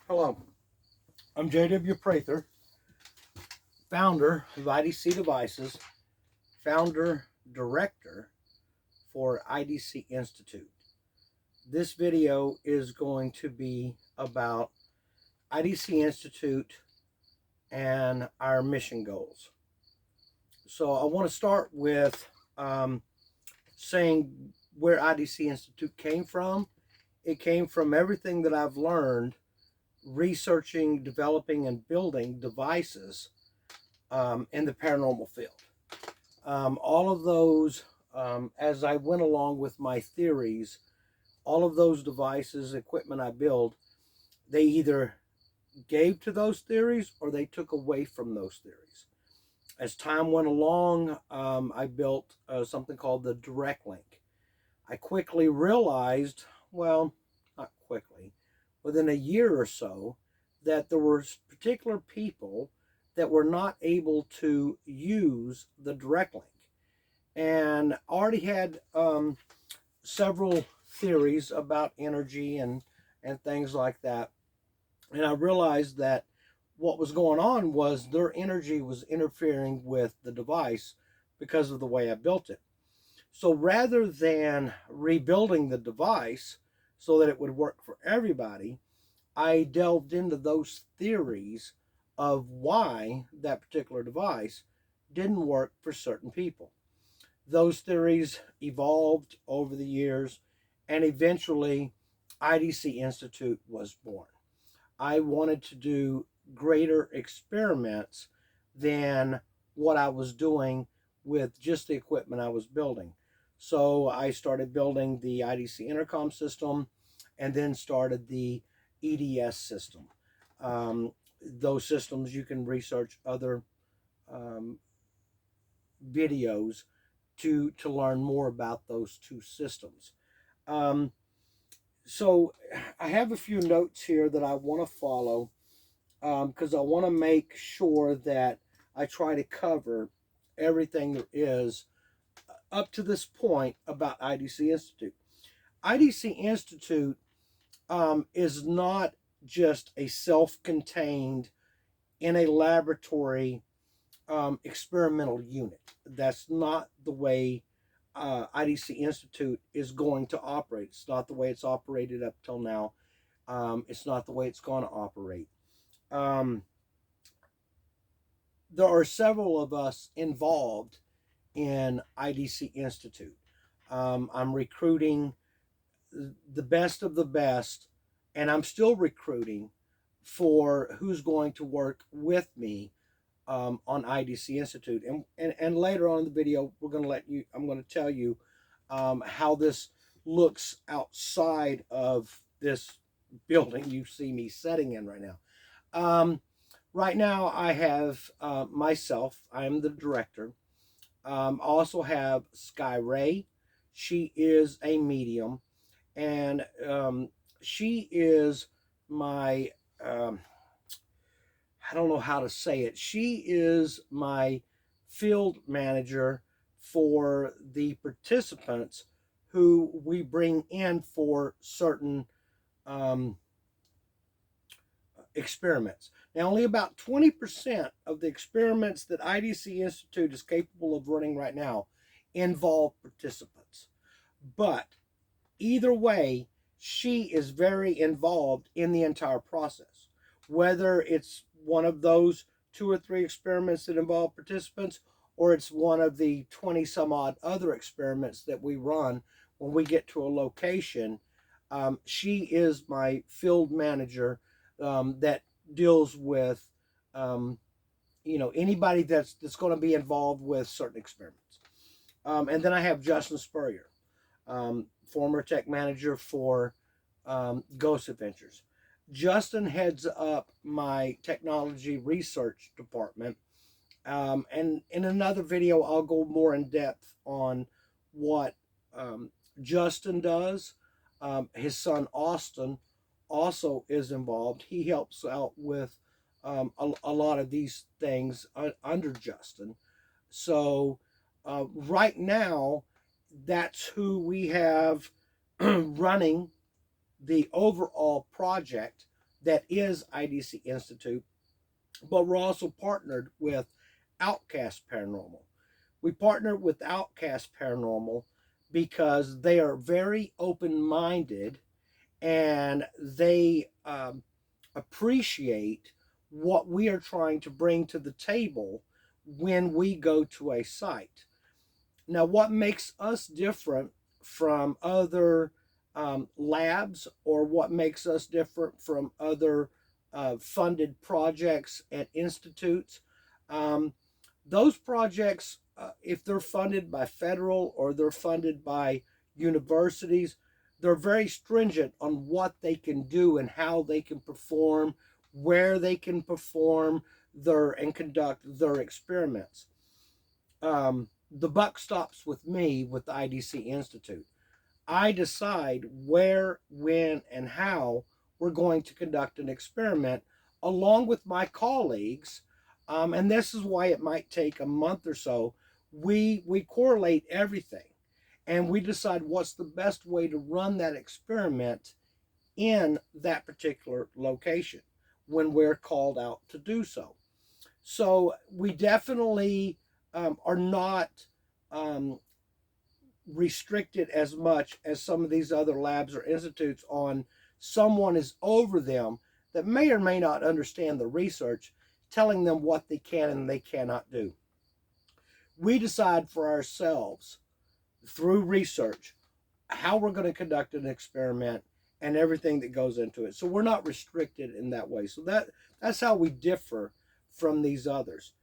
Hello, I'm J.W. Prather, founder of IDC Devices, founder director for IDC Institute. This video is going to be about IDC Institute and our mission goals. So I want to start with saying where IDC Institute came from. It came from everything that I've learned researching, developing, and building devices in the paranormal field. All of those, as I went along with my theories, all of those devices, equipment I build, they either gave to those theories or they took away from those theories. As time went along, I built something called the direct link. I quickly realized, well, not quickly, within a year or so, that there were particular people that were not able to use the direct link. And I already had several theories about energy and things like that. And I realized that what was going on was their energy was interfering with the device because of the way I built it. So rather than rebuilding the device so that it would work for everybody, I delved into those theories of why that particular device didn't work for certain people. Those theories evolved over the years, and eventually IDC Institute was born. I wanted to do greater experiments than what I was doing with just the equipment I was building. So I started building the IDC intercom system and then started the EDS system. Those systems, you can research other videos to learn more about those two systems. So I have a few notes here that I want to follow because I want to make sure that I try to cover everything there is up to this point about IDC Institute. IDC Institute is not just a self-contained in a laboratory experimental unit. That's not the way IDC Institute is going to operate. It's not the way it's operated up till now. It's not the way it's going to operate. There are several of us involved in IDC Institute. I'm recruiting the best of the best, and I'm still recruiting for who's going to work with me on IDC Institute. And later on in the video, I'm going to tell you how this looks outside of this building you see me sitting in right now. Right now, I have myself. I'm the director. I also have Sky Ray. She is a medium, and she is my I don't know how to say it. She is my field manager for the participants who we bring in for certain experiments. Now, only about 20% of the experiments that IDC Institute is capable of running right now involve participants. But either way, she is very involved in the entire process. Whether it's one of those 2 or 3 experiments that involve participants, or it's one of the 20 some odd other experiments that we run when we get to a location, she is my field manager that deals with anybody that's going to be involved with certain experiments. And then I have Justin Spurrier, former tech manager for Ghost Adventures. Justin heads up my technology research department. And in another video, I'll go more in depth on what Justin does. His son, Austin, also is involved. He helps out with a lot of these things under Justin. So right now, that's who we have running the overall project that is IDC Institute, but we're also partnered with Outcast Paranormal. We partner with Outcast Paranormal because they are very open minded, and they appreciate what we are trying to bring to the table when we go to a site. Now, what makes us different from other labs, or what makes us different from other funded projects at institutes? Um, those projects, if they're funded by federal or they're funded by universities, they're very stringent on what they can do and how they can perform, where they can perform their and conduct their experiments. The buck stops with me with the IDC Institute. I decide where, when, and how we're going to conduct an experiment along with my colleagues. And this is why it might take a month or so. We correlate everything, and we decide what's the best way to run that experiment in that particular location when we're called out to do so. So we definitely are not um, restricted as much as some of these other labs or institutes on someone is over them that may or may not understand the research, telling them what they can and they cannot do. We decide for ourselves through research how we're going to conduct an experiment and everything that goes into it. So we're not restricted in that way. So that's how we differ from these others.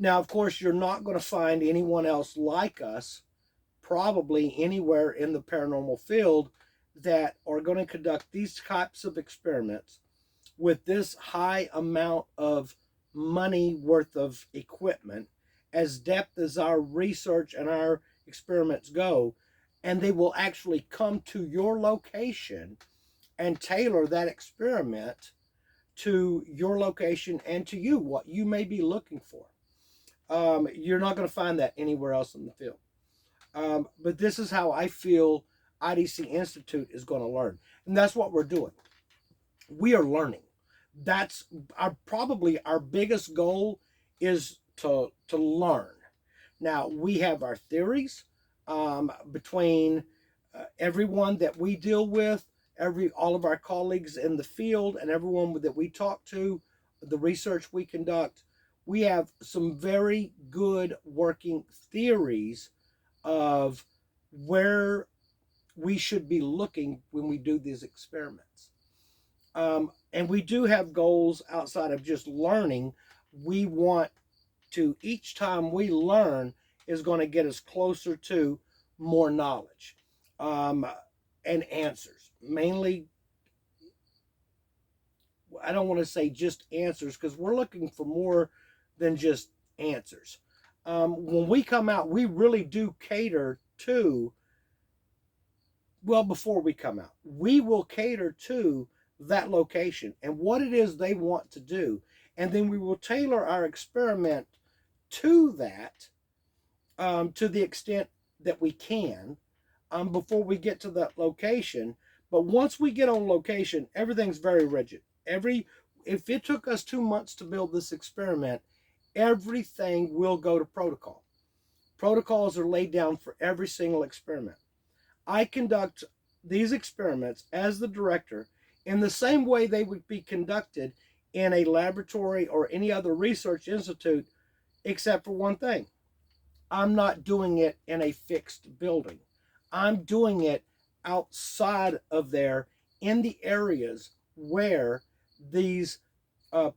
Now, of course, you're not going to find anyone else like us probably anywhere in the paranormal field that are going to conduct these types of experiments with this high amount of money worth of equipment, as depth as our research and our experiments go, and they will actually come to your location and tailor that experiment to your location and to you, what you may be looking for. You're not going to find that anywhere else in the field. But this is how I feel IDC Institute is going to learn. And that's what we're doing. We are learning. That's probably our biggest goal, is to learn. Now, we have our theories between everyone that we deal with, all of our colleagues in the field, and everyone that we talk to, the research we conduct. We have some very good working theories of where we should be looking when we do these experiments. And we do have goals outside of just learning. We want to, each time we learn, is going to get us closer to more knowledge and answers. Mainly, I don't want to say just answers, because we're looking for more than just answers. When we come out, we really do cater to, well, before we come out, we will cater to that location and what it is they want to do. And then we will tailor our experiment to that, to the extent that we can, before we get to that location. But once we get on location, everything's very rigid. If it took us 2 months to build this experiment, everything will go to protocol. Protocols are laid down for every single experiment. I conduct these experiments as the director in the same way they would be conducted in a laboratory or any other research institute, except for one thing. I'm not doing it in a fixed building. I'm doing it outside of there in the areas where these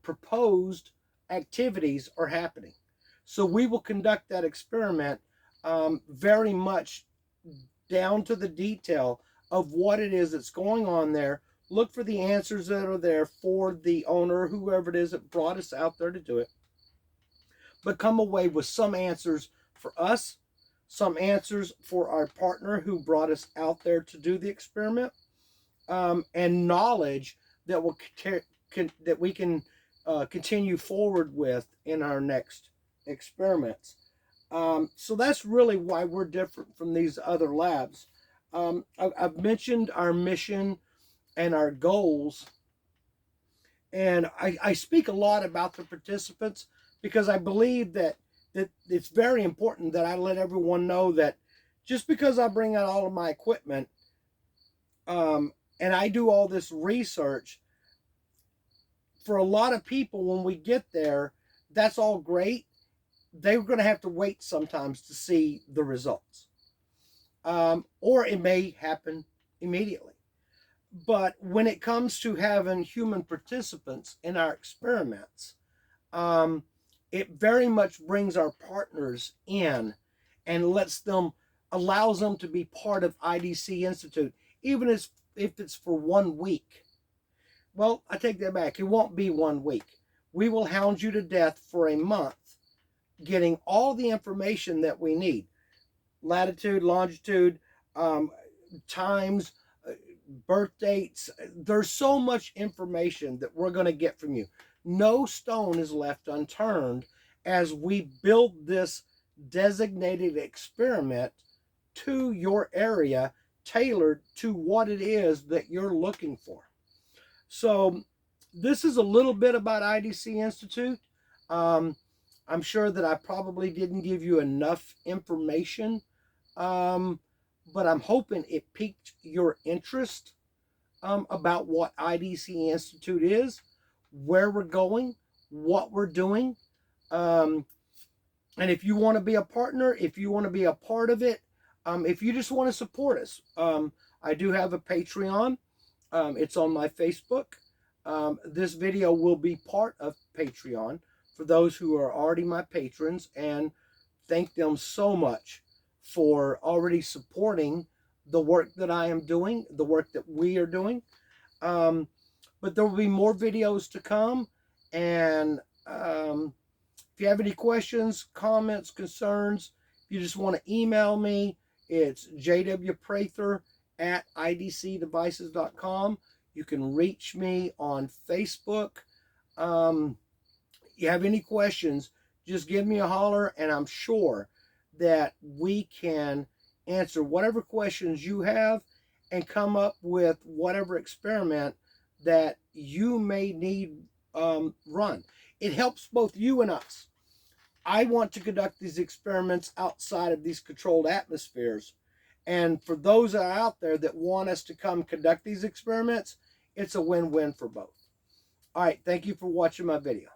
proposed activities are happening. So we will conduct that experiment very much down to the detail of what it is that's going on there. Look for the answers that are there for the owner, whoever it is that brought us out there to do it. But come away with some answers for us, some answers for our partner who brought us out there to do the experiment, and knowledge that will that we can continue forward with in our next experiments. So that's really why we're different from these other labs. I've mentioned our mission and our goals And I speak a lot about the participants because I believe that it's very important that I let everyone know that just because I bring out all of my equipment and I do all this research, for a lot of people, when we get there, that's all great. They're going to have to wait sometimes to see the results. Or it may happen immediately. But when it comes to having human participants in our experiments, it very much brings our partners in and allows them to be part of IDC Institute, even if it's for 1 week. Well, I take that back. It won't be 1 week. We will hound you to death for a month, getting all the information that we need. Latitude, longitude, times, birth dates. There's so much information that we're going to get from you. No stone is left unturned as we build this designated experiment to your area, tailored to what it is that you're looking for. So this is a little bit about IDC Institute. I'm sure that I probably didn't give you enough information, but I'm hoping it piqued your interest about what IDC Institute is, where we're going, what we're doing. And if you want to be a partner, if you want to be a part of it, if you just want to support us, I do have a Patreon. It's on my Facebook. This video will be part of Patreon for those who are already my patrons, and thank them so much for already supporting the work that I am doing, the work that we are doing. But there will be more videos to come, and if you have any questions, comments, concerns, if you just want to email me, it's jwprather@idcdevices.com. You can reach me on Facebook. You have any questions, just give me a holler, and I'm sure that we can answer whatever questions you have and come up with whatever experiment that you may need run. It helps both you and us. I want to conduct these experiments outside of these controlled atmospheres. And for those that are out there that want us to come conduct these experiments, it's a win-win for both. All right, thank you for watching my video.